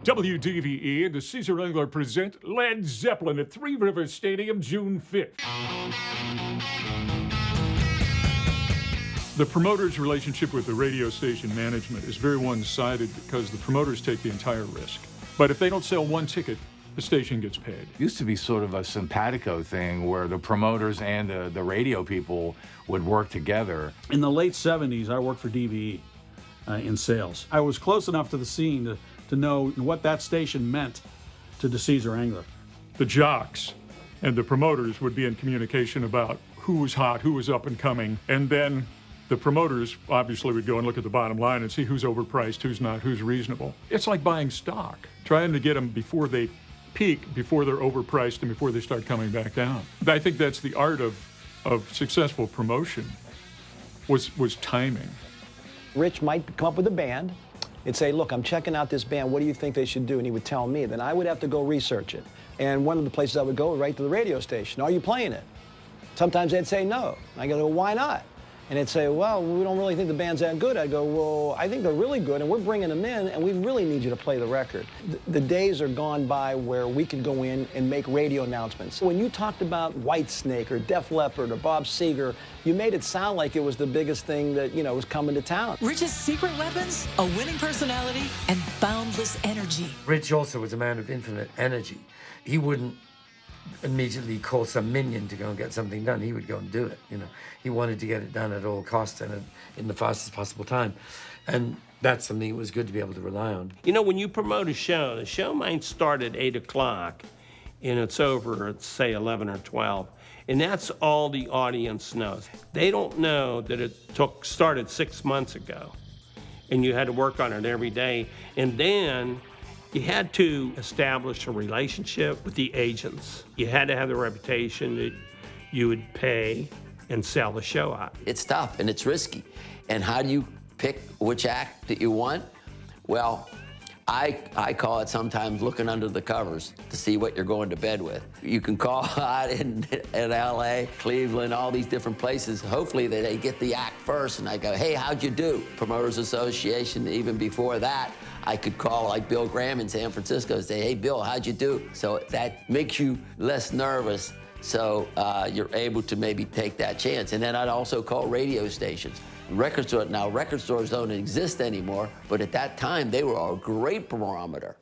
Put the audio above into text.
WDVE and Dicesare Engler present Led Zeppelin at Three Rivers Stadium, June 5th. The promoter's relationship with the radio station management is very one-sided because the promoters take the entire risk. But if they don't sell one ticket, the station gets paid. It used to be sort of a simpatico thing where the promoters and the radio people would work together. In the late 70s, I worked for DVE in sales. I was close enough to the scene to know what that station meant to Dicesare Engler. The jocks and the promoters would be in communication about who was hot, who was up and coming, and then the promoters obviously would go and look at the bottom line and see who's overpriced, who's not, who's reasonable. It's like buying stock, trying to get them before they peak, before they're overpriced, and before they start coming back down. I think that's the art of successful promotion, was timing. Rich might come up with a band and say, look, I'm checking out this band, what do you think they should do? And he would tell me. Then I would have to go research it. And one of the places I would go right to the radio station. Are you playing it? Sometimes they'd say no. I go, well, why not? And they'd say, well, we don't really think the band's that good. I'd go, well, I think they're really good, and we're bringing them in, and we really need you to play the record. The days are gone by where we could go in and make radio announcements. When you talked about Whitesnake or Def Leppard or Bob Seger, you made it sound like it was the biggest thing that, was coming to town. Rich's secret weapons, a winning personality, and boundless energy. Rich also was a man of infinite energy. He wouldn't immediately call some minion to go and get something done. He would go and do it, He wanted to get it done at all costs and in the fastest possible time. And that's something it was good to be able to rely on. When you promote a show, the show might start at 8 o'clock and it's over at, say, 11 or 12. And that's all the audience knows. They don't know that it started 6 months ago and you had to work on it every day. And then you had to establish a relationship with the agents. You had to have the reputation that you would pay and sell the show out. It's tough and it's risky. And how do you pick which act that you want? Well, I call it sometimes looking under the covers to see what you're going to bed with. You can call out in LA, Cleveland, all these different places. Hopefully they get the act first and I go, hey, how'd you do? Promoters Association, even before that, I could call like Bill Graham in San Francisco and say, hey, Bill, how'd you do? So that makes you less nervous, so you're able to maybe take that chance. And then I'd also call radio stations. Record stores don't exist anymore, but at that time, they were a great barometer.